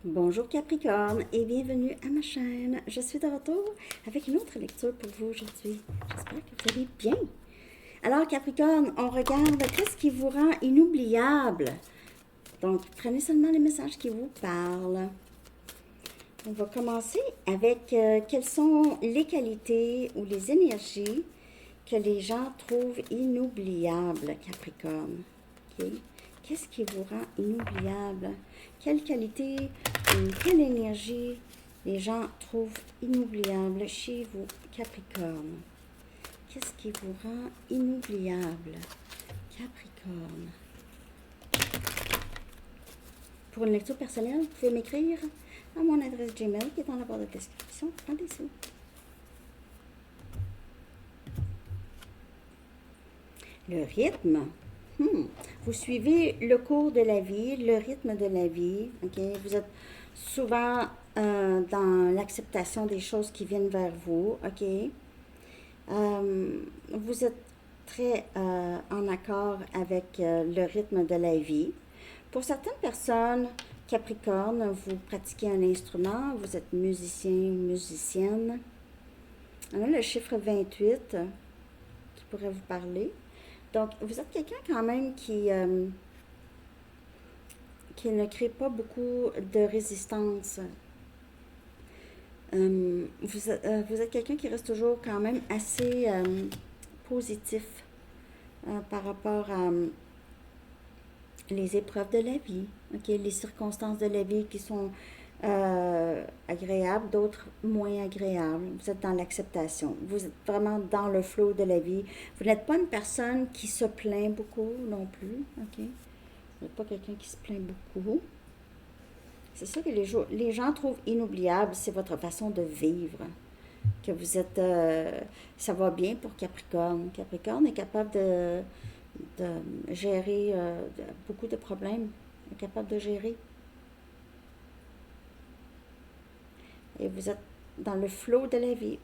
Bonjour Capricorne et bienvenue à ma chaîne. Je suis de retour avec une autre lecture pour vous aujourd'hui. J'espère que vous allez bien. Alors Capricorne, on regarde qu'est-ce qui vous rend inoubliable. Donc prenez seulement les messages qui vous parlent. On va commencer avec quelles sont les qualités ou les énergies que les gens trouvent inoubliables, Capricorne. Ok? Qu'est-ce qui vous rend inoubliable? Quelle qualité ou quelle énergie les gens trouvent inoubliable chez vous, Capricorne? Qu'est-ce qui vous rend inoubliable, Capricorne? Pour une lecture personnelle, vous pouvez m'écrire à mon adresse Gmail qui est dans la barre de description en dessous. Le rythme. Vous suivez le cours de la vie, le rythme de la vie. Okay? Vous êtes souvent dans l'acceptation des choses qui viennent vers vous. Okay? Vous êtes très en accord avec le rythme de la vie. Pour certaines personnes, Capricorne, vous pratiquez un instrument, vous êtes musicien ou musicienne. On a le chiffre 28 qui pourrait vous parler. Donc, vous êtes quelqu'un quand même qui ne crée pas beaucoup de résistance. Vous êtes quelqu'un qui reste toujours quand même assez positif par rapport à les épreuves de la vie, les circonstances de la vie qui sont agréables, d'autres moins agréables. Vous êtes dans l'acceptation. Vous êtes vraiment dans le flot de la vie. Vous n'êtes pas une personne qui se plaint beaucoup non plus. Vous n'êtes pas quelqu'un qui se plaint beaucoup. C'est ça que les gens trouvent inoubliable, c'est votre façon de vivre. Que vous êtes... ça va bien pour Capricorne. Capricorne est capable de gérer beaucoup de problèmes. Est capable de gérer. Et vous êtes dans le flot de la vie.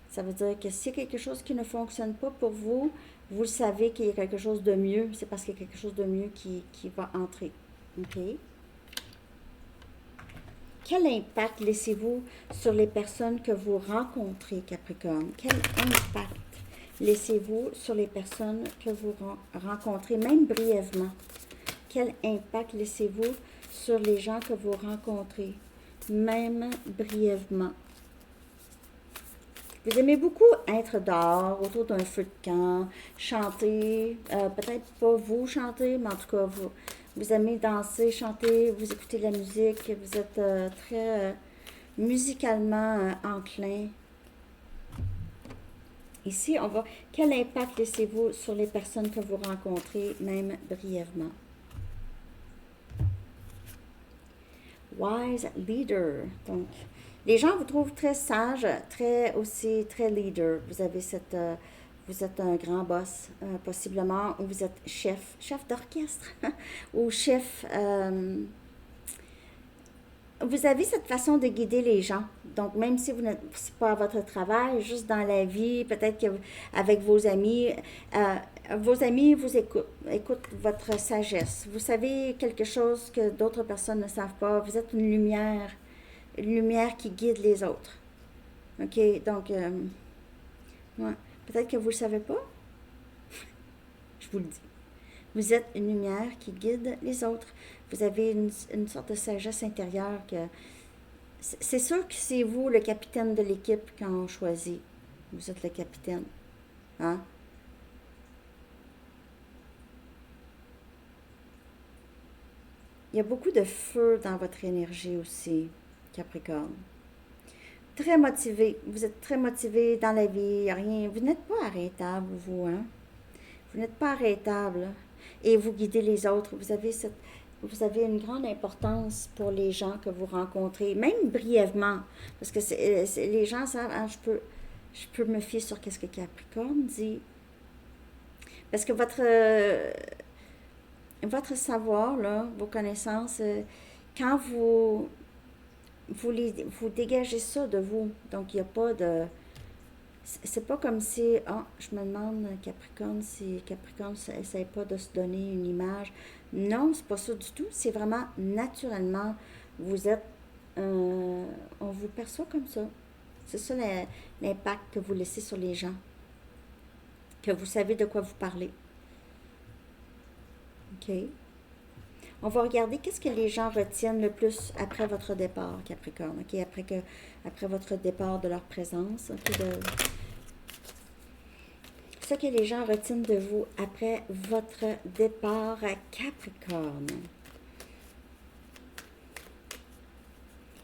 Ça veut dire que s'il y a quelque chose qui ne fonctionne pas pour vous, vous savez qu'il y a quelque chose de mieux. C'est parce qu'il y a quelque chose de mieux qui va entrer. OK? Quel impact laissez-vous sur les personnes que vous rencontrez, Capricorne? Quel impact laissez-vous sur les personnes que vous rencontrez, même brièvement? Quel impact laissez-vous sur les gens que vous rencontrez, même brièvement? Vous aimez beaucoup être dehors, autour d'un feu de camp, chanter, peut-être pas vous chanter, mais en tout cas, vous aimez danser, chanter, vous écoutez de la musique, vous êtes très musicalement enclin. Ici, on va... Quel impact laissez-vous sur les personnes que vous rencontrez, même brièvement? Wise leader. Donc, les gens vous trouvent très sage, très leader. Vous avez vous êtes un grand boss, possiblement, ou vous êtes chef d'orchestre, ou chef. Vous avez cette façon de guider les gens. Donc, même si vous n'êtes pas à votre travail, juste dans la vie, peut-être que avec vos amis vous écoutent votre sagesse. Vous savez quelque chose que d'autres personnes ne savent pas. Vous êtes une lumière qui guide les autres. OK? Donc, ouais. Peut-être que vous ne le savez pas. Je vous le dis. Vous êtes une lumière qui guide les autres. Vous avez une sorte de sagesse intérieure que... C'est sûr que c'est vous le capitaine de l'équipe quand on choisit. Vous êtes le capitaine. Hein? Il y a beaucoup de feu dans votre énergie aussi, Capricorne. Très motivé. Vous êtes très motivé dans la vie. Rien. Vous n'êtes pas arrêtable, vous, hein? Vous n'êtes pas arrêtable. Et vous guidez les autres. Vous avez une grande importance pour les gens que vous rencontrez, même brièvement. Parce que les gens savent, ah, je peux me fier sur qu'est-ce que Capricorne dit. Parce que votre savoir, là, vos connaissances, quand vous dégagez ça de vous. Donc, il n'y a pas de... C'est pas comme si, je me demande, Capricorne, si Capricorne n'essaie pas de se donner une image. Non, c'est pas ça du tout. C'est vraiment naturellement Vous êtes, on vous perçoit comme ça. C'est ça l'impact que vous laissez sur les gens, que vous savez de quoi vous parlez. OK? On va regarder qu'est-ce que les gens retiennent le plus après votre départ, Capricorne. OK? Après votre départ de leur présence. OK? Ce que les gens retiennent de vous après votre départ à Capricorne.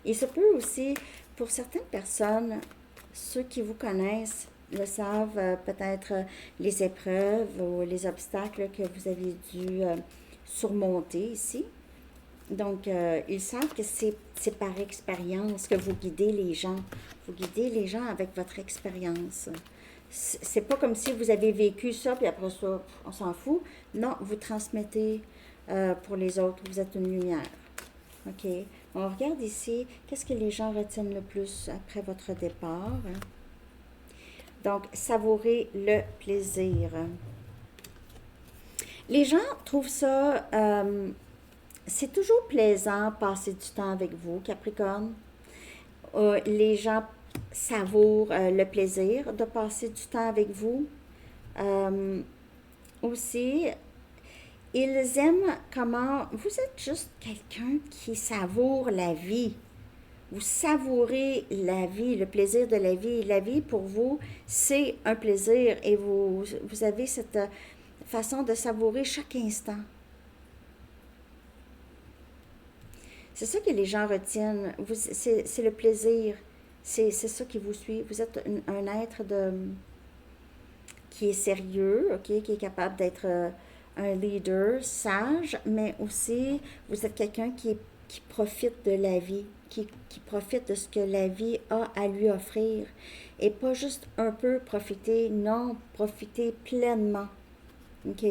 Il se peut aussi, pour certaines personnes, ceux qui vous connaissent le savent, peut-être les épreuves ou les obstacles que vous avez dû surmonter ici. Donc, ils savent que c'est par expérience que vous guidez les gens. Vous guidez les gens avec votre expérience. C'est pas comme si vous avez vécu ça, puis après ça, on s'en fout. Non, vous transmettez pour les autres. Vous êtes une lumière. OK? On regarde ici, qu'est-ce que les gens retiennent le plus après votre départ? Donc, savourer le plaisir. Les gens trouvent ça, c'est toujours plaisant passer du temps avec vous, Capricorne. Les gens savourent le plaisir de passer du temps avec vous. Aussi, ils aiment comment vous êtes juste quelqu'un qui savoure la vie. Vous savourez la vie, le plaisir de la vie. La vie, pour vous, c'est un plaisir et vous avez cette façon de savourer chaque instant. C'est ça que les gens retiennent. C'est le plaisir. C'est ça qui vous suit. Vous êtes un être qui est sérieux, OK, qui est capable d'être un leader sage, mais aussi vous êtes quelqu'un qui profite de la vie, qui profite de ce que la vie a à lui offrir. Et pas juste un peu profiter, non, profiter pleinement. OK?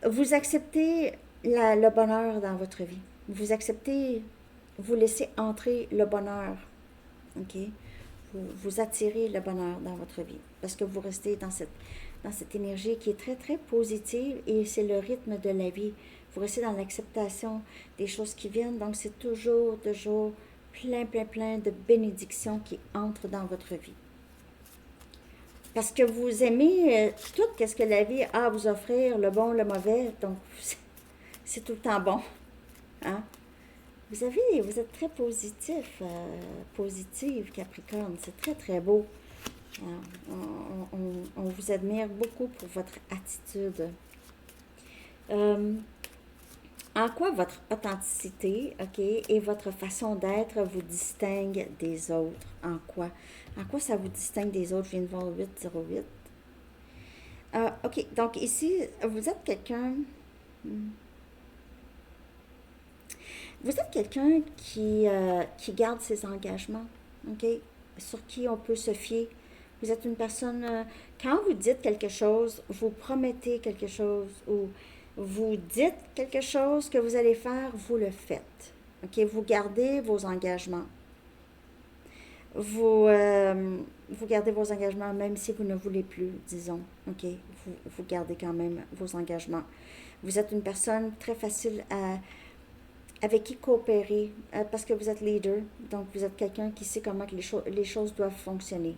Vous acceptez le bonheur dans votre vie. Vous acceptez, vous laissez entrer le bonheur. OK? Vous attirez le bonheur dans votre vie parce que vous restez dans cette énergie qui est très, très positive et c'est le rythme de la vie. Vous restez dans l'acceptation des choses qui viennent. Donc, c'est toujours plein, plein, plein de bénédictions qui entrent dans votre vie. Parce que vous aimez tout ce que la vie a à vous offrir, le bon, le mauvais. Donc, c'est tout le temps bon. Hein? Vous êtes très positive, Capricorne. C'est très, très beau. On vous admire beaucoup pour votre attitude. En quoi votre authenticité, OK, et votre façon d'être vous distingue des autres? En quoi? En quoi ça vous distingue des autres? Je viens de voir 808. OK, donc ici, vous êtes quelqu'un... Vous êtes quelqu'un qui garde ses engagements, OK? Sur qui on peut se fier. Vous êtes une personne... quand vous dites quelque chose, vous promettez quelque chose ou vous dites quelque chose que vous allez faire, vous le faites. OK? Vous gardez vos engagements. Vous gardez vos engagements même si vous ne voulez plus, disons. OK? Vous gardez quand même vos engagements. Vous êtes une personne très facile avec qui coopérer parce que vous êtes leader. Donc, vous êtes quelqu'un qui sait comment que les choses doivent fonctionner.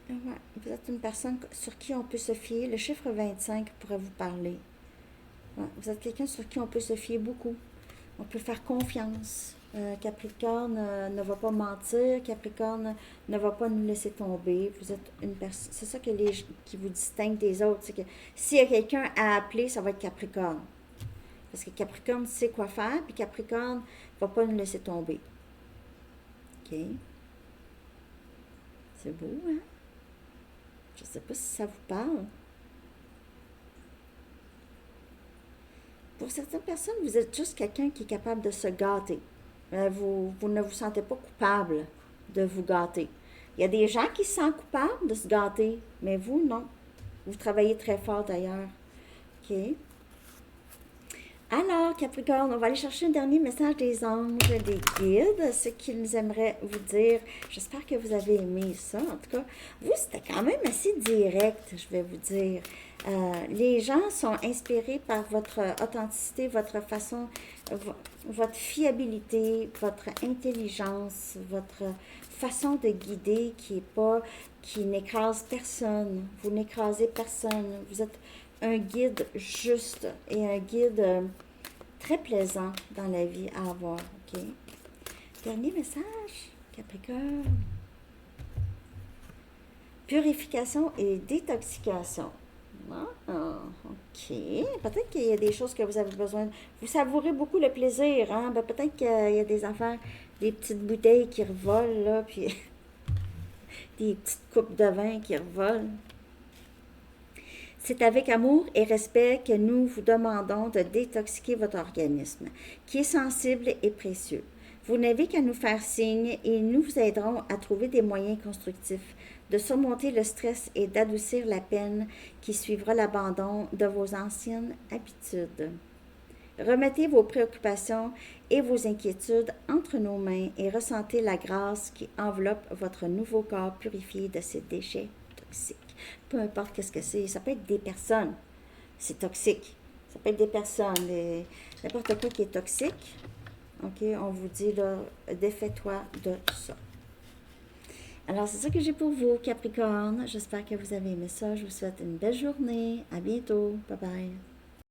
Ouais, vous êtes une personne sur qui on peut se fier. Le chiffre 25 pourrait vous parler. Ouais, vous êtes quelqu'un sur qui on peut se fier beaucoup. On peut faire confiance. Capricorne ne va pas mentir. Capricorne ne va pas nous laisser tomber. Vous êtes une personne. C'est ça qui vous distingue des autres. C'est que s'il y a quelqu'un à appeler, ça va être Capricorne. Parce que Capricorne sait quoi faire, puis Capricorne ne va pas nous laisser tomber. OK? C'est beau, hein? Je ne sais pas si ça vous parle. Pour certaines personnes, vous êtes juste quelqu'un qui est capable de se gâter. Vous ne vous sentez pas coupable de vous gâter. Il y a des gens qui se sentent coupables de se gâter, mais vous, non. Vous travaillez très fort d'ailleurs. OK? Alors, Capricorne, on va aller chercher un dernier message des anges, des guides, ce qu'ils aimeraient vous dire. J'espère que vous avez aimé ça. En tout cas, vous, c'était quand même assez direct, je vais vous dire. Les gens sont inspirés par votre authenticité, votre façon, votre fiabilité, votre intelligence, votre façon de guider qui n'écrase personne. Vous n'écrasez personne. Vous êtes un guide juste et un guide très plaisant dans la vie à avoir. OK? Dernier message, Capricorne. Purification et détoxication. Ah, OK. Peut-être qu'il y a des choses que vous avez besoin. Vous savourez beaucoup le plaisir, hein? Ben, peut-être qu'il y a des affaires, des petites bouteilles qui revolent, là, puis des petites coupes de vin qui revolent. C'est avec amour et respect que nous vous demandons de détoxiquer votre organisme, qui est sensible et précieux. Vous n'avez qu'à nous faire signe et nous vous aiderons à trouver des moyens constructifs de surmonter le stress et d'adoucir la peine qui suivra l'abandon de vos anciennes habitudes. Remettez vos préoccupations et vos inquiétudes entre nos mains et ressentez la grâce qui enveloppe votre nouveau corps purifié de ces déchets toxiques. Peu importe qu'est-ce que c'est, ça peut être des personnes, c'est toxique. Ça peut être des personnes, n'importe quoi qui est toxique. OK, on vous dit là, défais-toi de ça. Alors, c'est ça que j'ai pour vous, Capricorne. J'espère que vous avez aimé ça. Je vous souhaite une belle journée. À bientôt. Bye bye.